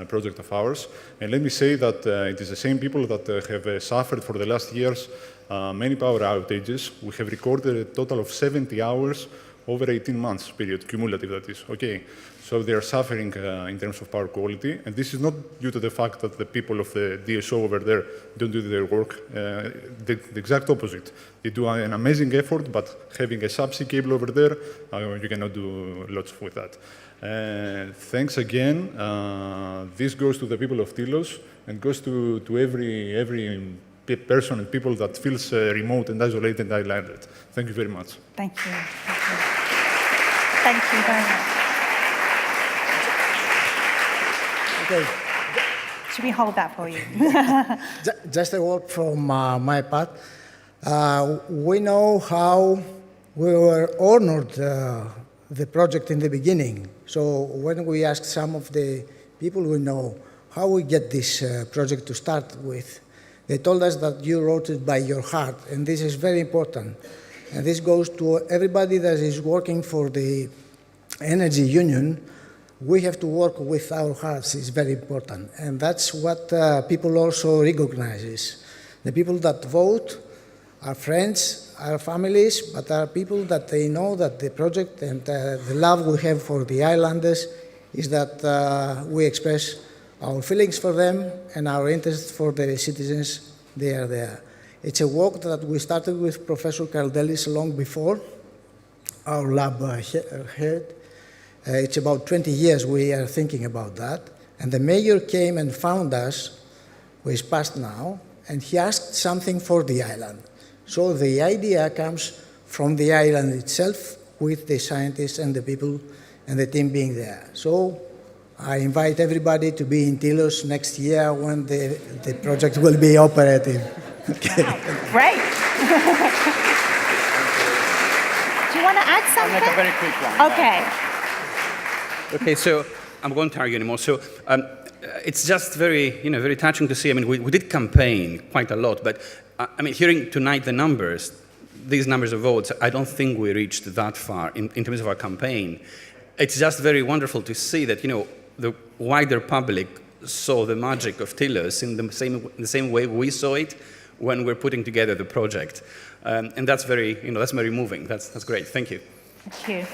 project of ours. And let me say that it is the same people that have suffered for the last years many power outages. We have recorded a total of 70 hours over 18 months period, cumulative that is, okay. So they are suffering in terms of power quality, and this is not due to the fact that the people of the DSO over there don't do their work. The exact opposite. They do an amazing effort, but having a subsea cable over there, you cannot do lots with that. Thanks again. This goes to the people of Tilos and goes to every person and people that feels remote and isolated and islanded. Thank you very much. Thank you. Thank you very much. Okay. Should we hold that for you? Just a word from my part. We know how we were honored the project in the beginning. So when we asked some of the people we know how we get this project to start with, they told us that you wrote it by your heart, and this is very important. And this goes to everybody that is working for the Energy Union. We have to work with our hearts, it's very important. And that's what people also recognize. The people that vote are friends, are families, but are people that they know that the project and the love we have for the islanders is that we express our feelings for them and our interest for the citizens they are there. It's a work that we started with Professor Kardellis long before our lab head. It's about 20 years we are thinking about that. And the mayor came and found us, who is passed now, and he asked something for the island. So the idea comes from the island itself with the scientists and the people and the team being there. So I invite everybody to be in Tilos next year when the project will be operative. Okay. Great. Do you want to add something? I'll make a very quick one. Okay. Okay, so I won't argue anymore. So it's just very touching to see. I mean, we did campaign quite a lot, but I mean, hearing tonight the numbers, these numbers of votes, I don't think we reached that far in terms of our campaign. It's just very wonderful to see that, the wider public saw the magic of Tilos in the same way we saw it when we're putting together the project. And that's very, that's very moving. That's great. Thank you. Thank you.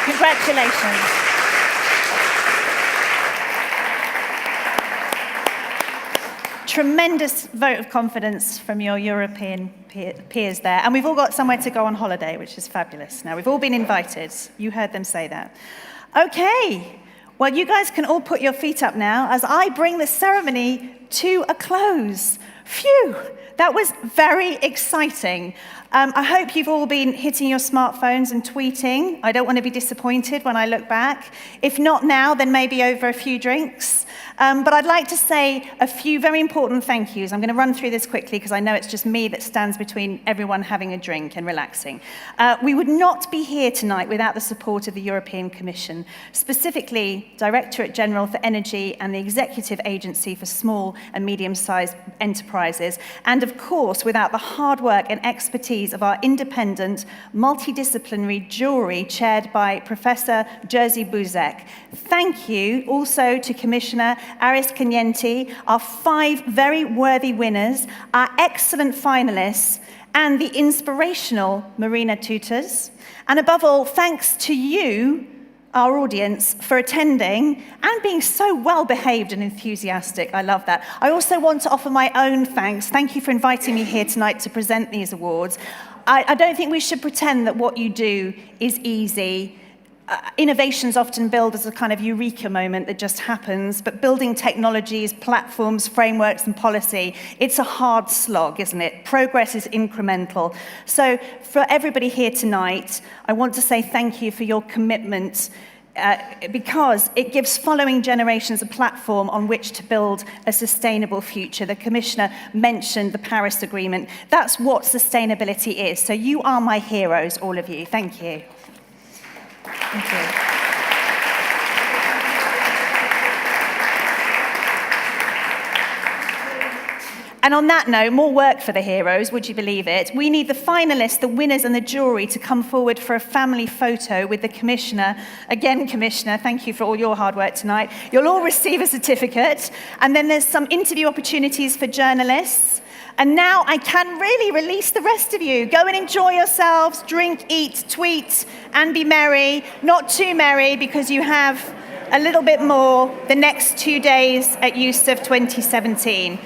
Congratulations. Tremendous vote of confidence from your European peers there. And we've all got somewhere to go on holiday, which is fabulous. Now, we've all been invited. You heard them say that. Okay. Well, you guys can all put your feet up now as I bring the ceremony to a close. Phew, that was very exciting. I hope you've all been hitting your smartphones and tweeting. I don't want to be disappointed when I look back. If not now, then maybe over a few drinks. But I'd like to say a few very important thank yous. I'm going to run through this quickly because I know it's just me that stands between everyone having a drink and relaxing. We would not be here tonight without the support of the European Commission, specifically Directorate General for Energy and the Executive Agency for Small and Medium-Sized Enterprises, and of course without the hard work and expertise of our independent, multidisciplinary jury chaired by Professor Jerzy Buzek. Thank you also to Commissioner Arias Cañete, our 5 very worthy winners, our excellent finalists, and the inspirational Marina Tutors. And above all, thanks to you, our audience, for attending and being so well-behaved and enthusiastic. I love that. I also want to offer my own thanks. Thank you for inviting me here tonight to present these awards. I don't think we should pretend that what you do is easy. Innovations often build as a kind of eureka moment that just happens, but building technologies, platforms, frameworks, and policy, it's a hard slog, isn't it? Progress is incremental. So for everybody here tonight, I want to say thank you for your commitment because it gives following generations a platform on which to build a sustainable future. The Commissioner mentioned the Paris Agreement. That's what sustainability is. So you are my heroes, all of you. Thank you. Thank you. And on that note, more work for the heroes, would you believe it? We need the finalists, the winners, and the jury to come forward for a family photo with the Commissioner. Again, Commissioner, thank you for all your hard work tonight. You'll all receive a certificate. And then there's some interview opportunities for journalists. And now I can really release the rest of you. Go and enjoy yourselves, drink, eat, tweet, and be merry. Not too merry, because you have a little bit more the next 2 days at USAF 2017.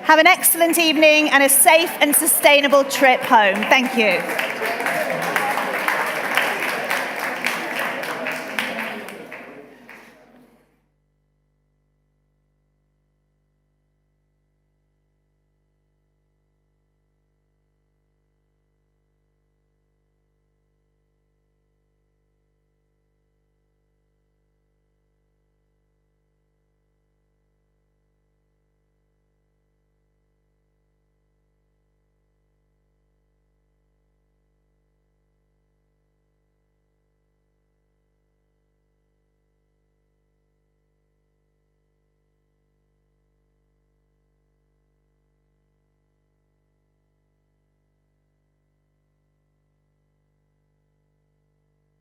Have an excellent evening and a safe and sustainable trip home. Thank you.